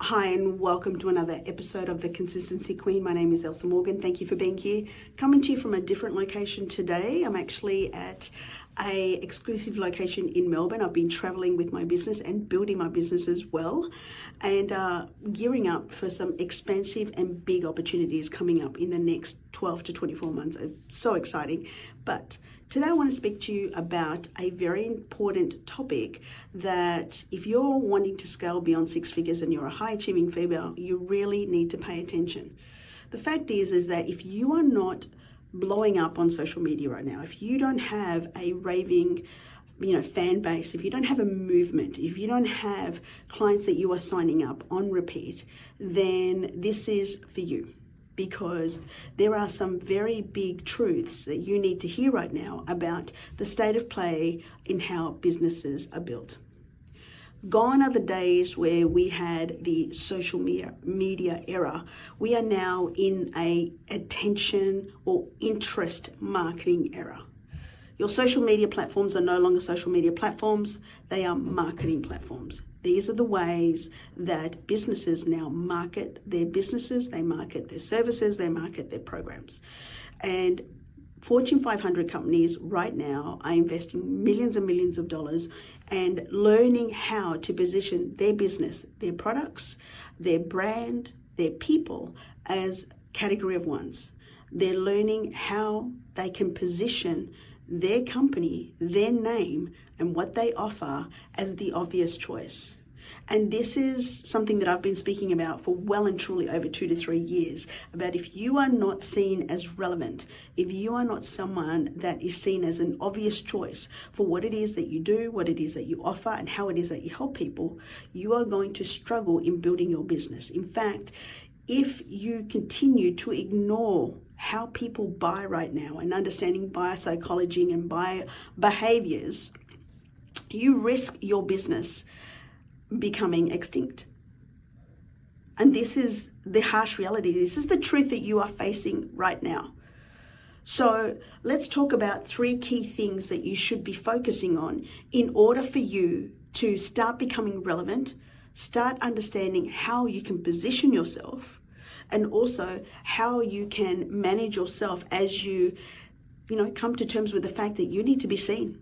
Hi and welcome to another episode of The Consistency Queen. My name is Elsa Morgan. Thank you for being here. Coming to you from a different location today. I'm actually at a exclusive location in Melbourne. I've been traveling with my business and building my business as well, and gearing up for some expansive and big opportunities coming up in the next 12 to 24 months. It's so exciting. But today I want to speak to you about a very important topic that if you're wanting to scale beyond six figures and you're a high achieving female, you really need to pay attention. The fact is that if you are not blowing up on social media right now, if you don't have a raving fan base, if you don't have a movement, if you don't have clients that you are signing up on repeat, then this is for you. Because there are some very big truths that you need to hear right now about the state of play in how businesses are built. Gone are the days where we had the social media era. We are now in a attention or interest marketing era. Your social media platforms are no longer social media platforms, they are marketing platforms. These are the ways that businesses now market their businesses, they market their services, they market their programs. And Fortune 500 companies right now are investing millions and millions of dollars and learning how to position their business, their products, their brand, their people as category of ones. They're learning how they can position their company, their name, and what they offer as the obvious choice. And this is something that I've been speaking about for well and truly over 2 to 3 years, about if you are not seen as relevant, if you are not someone that is seen as an obvious choice for what it is that you do, what it is that you offer, and how it is that you help people, you are going to struggle in building your business. In fact, if you continue to ignore how people buy right now and understanding buyer psychology and buyer behaviors, you risk your business becoming extinct. And this is the harsh reality. This is the truth that you are facing right now. So let's talk about 3 key things that you should be focusing on in order for you to start becoming relevant, start understanding how you can position yourself, and also how you can manage yourself as you come to terms with the fact that you need to be seen.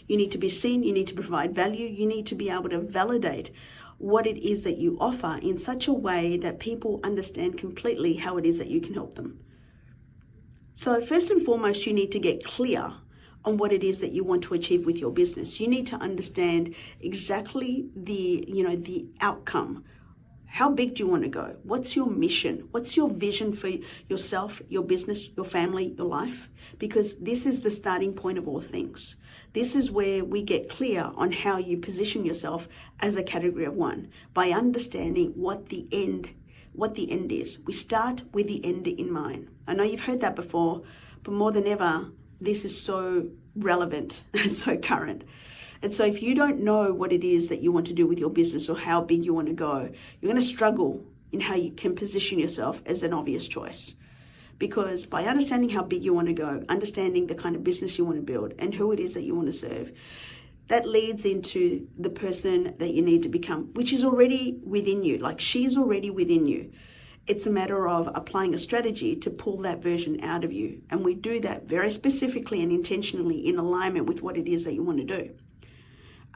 You need to be seen, you need to provide value, you need to be able to validate what it is that you offer in such a way that people understand completely how it is that you can help them. So first and foremost, you need to get clear on what it is that you want to achieve with your business. You need to understand exactly the outcome. How big do you want to go? What's your mission? What's your vision for yourself, your business, your family, your life? Because this is the starting point of all things. This is where we get clear on how you position yourself as a category of one by understanding what the end is. We start with the end in mind. I know you've heard that before, but more than ever, this is so relevant and so current. And so if you don't know what it is that you want to do with your business or how big you want to go, you're going to struggle in how you can position yourself as an obvious choice. Because by understanding how big you want to go, understanding the kind of business you want to build and who it is that you want to serve, that leads into the person that you need to become, which is already within you. Like, she's already within you. It's a matter of applying a strategy to pull that version out of you. And we do that very specifically and intentionally in alignment with what it is that you want to do.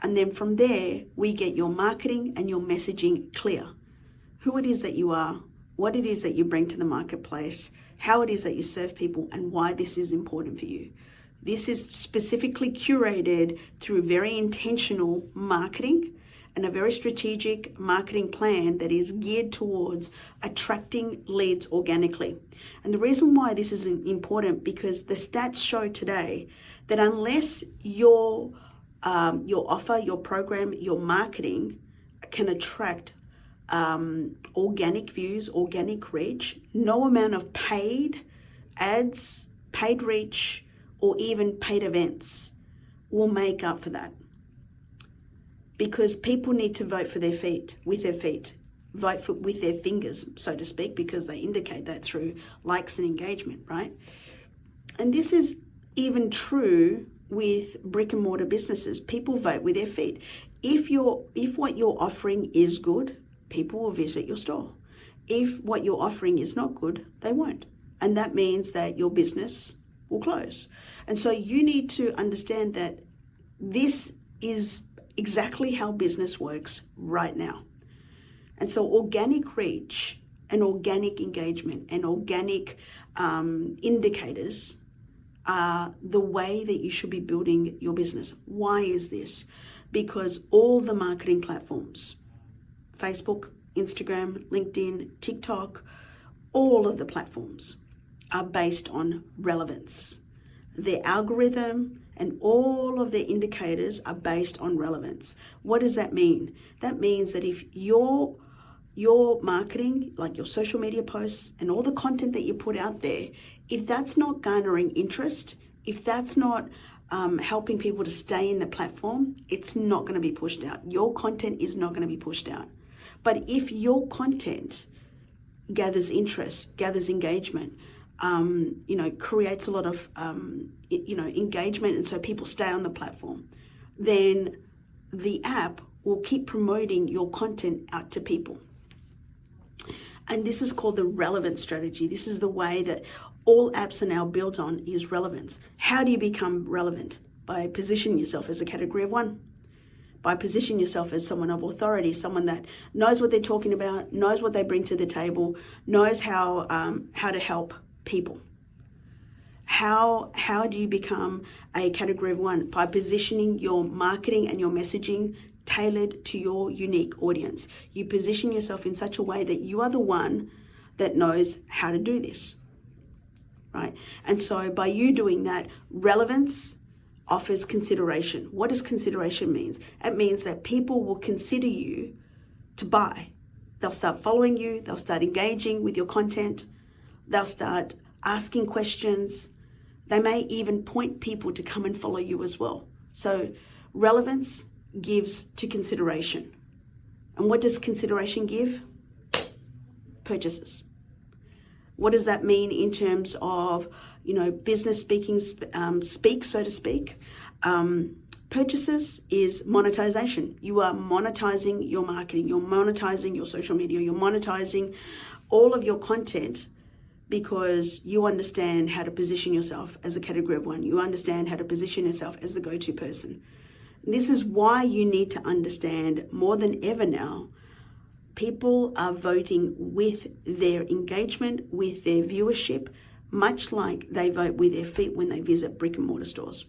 And then from there, we get your marketing and your messaging clear. Who it is that you are, what it is that you bring to the marketplace, how it is that you serve people, and why this is important for you. This is specifically curated through very intentional marketing and a very strategic marketing plan that is geared towards attracting leads organically. And the reason why this is important, because the stats show today that unless your offer, your program, your marketing can attract organic views, organic reach, no amount of paid ads, paid reach, or even paid events will make up for that. Because people need to vote with their feet, with their fingers, so to speak, because they indicate that through likes and engagement, right? And this is even true with brick and mortar businesses. People vote with their feet. If what you're offering is good, people will visit your store. If what you're offering is not good, they won't. And that means that your business will close. And so you need to understand that this is exactly how business works right now. And so organic reach and organic engagement and organic indicators are the way that you should be building your business. Why is this? Because all the marketing platforms, Facebook, Instagram, LinkedIn, TikTok, all of the platforms are based on relevance. Their algorithm and all of their indicators are based on relevance. What does that mean? That means that if your marketing, like your social media posts and all the content that you put out there, if that's not garnering interest, if that's not helping people to stay in the platform, it's not going to be pushed out. Your content is not going to be pushed out. But if your content gathers interest, gathers engagement, creates a lot of, engagement, and so people stay on the platform, then the app will keep promoting your content out to people. And this is called the relevance strategy. This is the way that all apps are now built on, is relevance. How do you become relevant? By positioning yourself as a category of one. By positioning yourself as someone of authority, someone that knows what they're talking about, knows what they bring to the table, knows how to help people. How do you become a category of one? By positioning your marketing and your messaging tailored to your unique audience. You position yourself in such a way that you are the one that knows how to do this, right? And so by you doing that, relevance offers consideration. What does consideration mean? It means that people will consider you to buy. They'll start following you. They'll start engaging with your content. They'll start asking questions. They may even point people to come and follow you as well. So relevance gives to consideration. And what does consideration give? Purchases. What does that mean in terms of, business speaking, so to speak? Purchases is monetization. You are monetizing your marketing. You're monetizing your social media. You're monetizing all of your content because you understand how to position yourself as a category of one. You understand how to position yourself as the go-to person. This is why you need to understand more than ever now, people are voting with their engagement, with their viewership, much like they vote with their feet when they visit brick and mortar stores.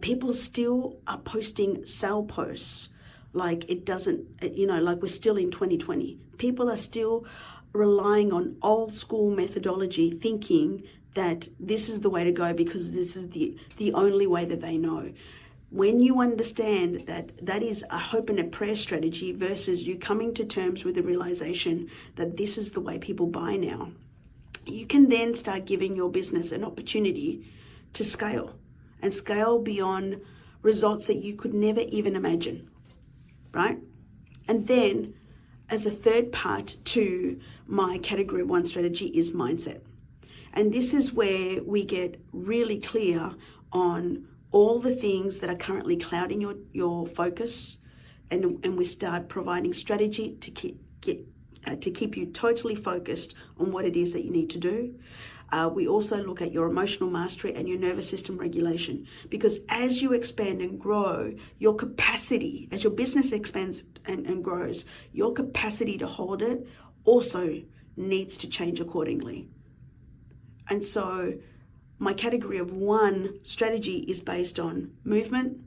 People still are posting sale posts like like we're still in 2020. People are still relying on old school methodology, thinking that this is the way to go because this is the only way that they know. When you understand that that is a hope and a prayer strategy versus you coming to terms with the realization that this is the way people buy now, you can then start giving your business an opportunity to scale and scale beyond results that you could never even imagine, right? And then as a third part to my category one strategy is mindset. And this is where we get really clear on all the things that are currently clouding your focus, and we start providing strategy to keep you totally focused on what it is that you need to do. We also look at your emotional mastery and your nervous system regulation, because as you expand and grow, your capacity, as your business expands and grows, your capacity to hold it also needs to change accordingly. And so my category of one strategy is based on movement.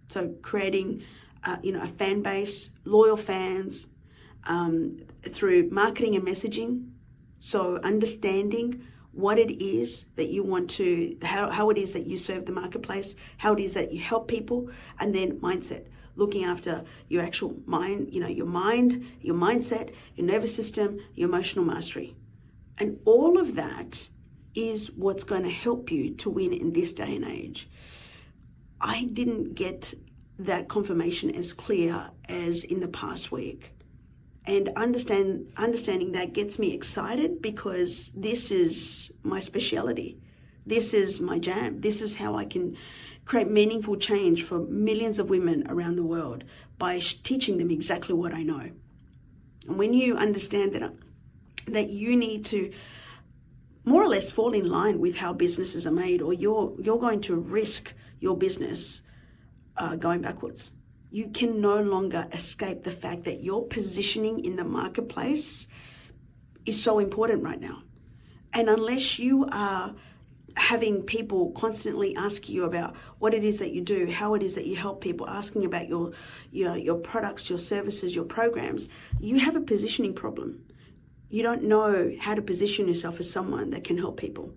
So creating, a fan base, loyal fans, through marketing and messaging. So understanding what it is that you want to, how it is that you serve the marketplace, how it is that you help people, and then mindset. Looking after your actual mind, your mind, your mindset, your nervous system, your emotional mastery. And all of that is what's going to help you to win in this day and age. I didn't get that confirmation as clear as in the past week. And understanding that gets me excited because this is my speciality. This is my jam. This is how I can create meaningful change for millions of women around the world by teaching them exactly what I know. And when you understand that you need to more or less fall in line with how businesses are made, or you're going to risk your business going backwards. You can no longer escape the fact that your positioning in the marketplace is so important right now. And unless you are having people constantly ask you about what it is that you do, how it is that you help people, asking about your products, your services, your programs, you have a positioning problem. You don't know how to position yourself as someone that can help people.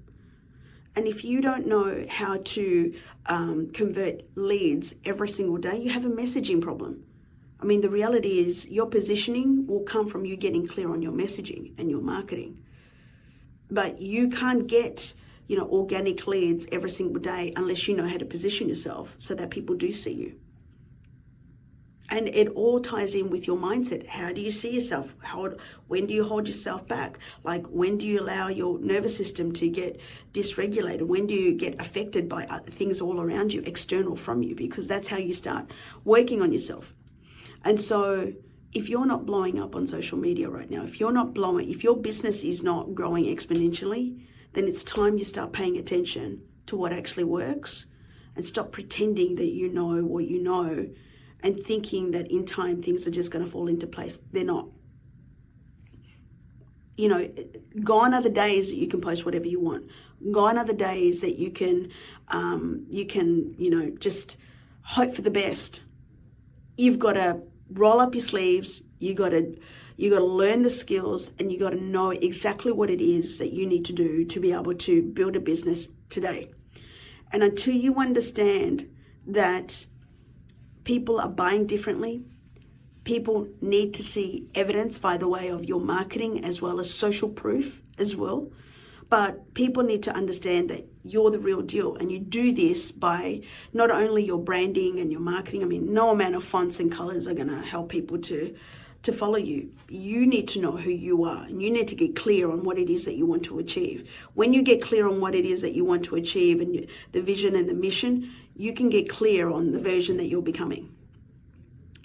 And if you don't know how to convert leads every single day, you have a messaging problem. I mean, the reality is your positioning will come from you getting clear on your messaging and your marketing. But you can't get, organic leads every single day unless you know how to position yourself so that people do see you. And it all ties in with your mindset. How do you see yourself? When do you hold yourself back? Like, when do you allow your nervous system to get dysregulated? When do you get affected by things all around you, external from you? Because that's how you start working on yourself. And so if you're not blowing up on social media right now, if your business is not growing exponentially, then it's time you start paying attention to what actually works and stop pretending that you know what you know and thinking that in time things are just going to fall into place. They're not. Gone are the days that you can post whatever you want. Gone are the days that you can just hope for the best. You've got to roll up your sleeves. You got to learn the skills, and you got to know exactly what it is that you need to do to be able to build a business today. And until you understand that people are buying differently, people need to see evidence by the way of your marketing as well as social proof as well. But people need to understand that you're the real deal, and you do this by not only your branding and your marketing. I mean, no amount of fonts and colors are going to help people to follow you. You need to know who you are, and you need to get clear on what it is that you want to achieve. When you get clear on what it is that you want to achieve and the vision and the mission, you can get clear on the version that you're becoming.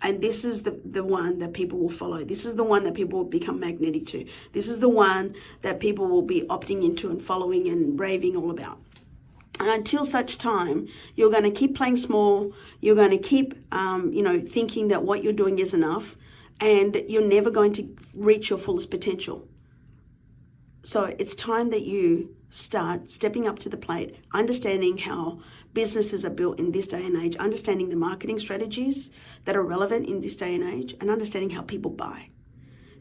And this is the one that people will follow. This is the one that people will become magnetic to. This is the one that people will be opting into and following and raving all about. And until such time, you're going to keep playing small. You're going to keep, thinking that what you're doing is enough, and you're never going to reach your fullest potential. So it's time that you start stepping up to the plate, understanding how businesses are built in this day and age, understanding the marketing strategies that are relevant in this day and age, and understanding how people buy.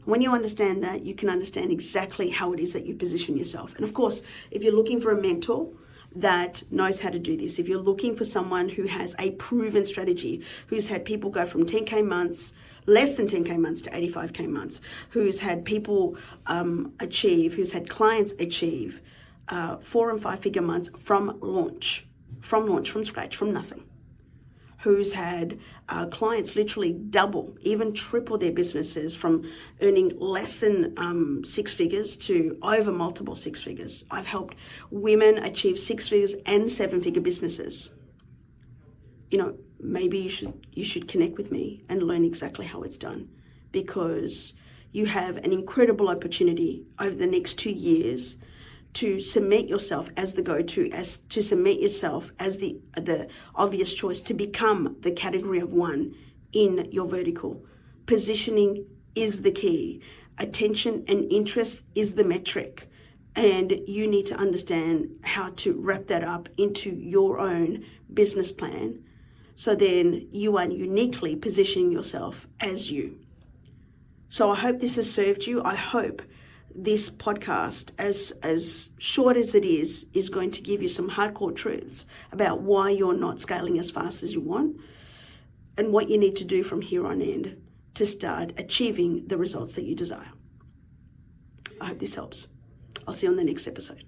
When you understand that, you can understand exactly how it is that you position yourself. And of course, if you're looking for a mentor that knows how to do this, if you're looking for someone who has a proven strategy, who's had people go from 10K months, less than 10K months to 85K months, who's had people achieve, who's had clients achieve 4 and 5 figure months from scratch, from nothing, who's had clients literally double, even triple their businesses from earning less than 6 figures to over multiple 6 figures. I've helped women achieve 6 figures and 7-figure businesses. Maybe you should connect with me and learn exactly how it's done, because you have an incredible opportunity over the next 2 years to cement yourself as the go-to, to cement yourself as the obvious choice, to become the category of one in your vertical. Positioning is the key. Attention and interest is the metric. And you need to understand how to wrap that up into your own business plan, so then you are uniquely positioning yourself as you. So I hope this has served you. I hope this podcast, as short as it is going to give you some hardcore truths about why you're not scaling as fast as you want and what you need to do from here on in to start achieving the results that you desire. I hope this helps. I'll see you on the next episode.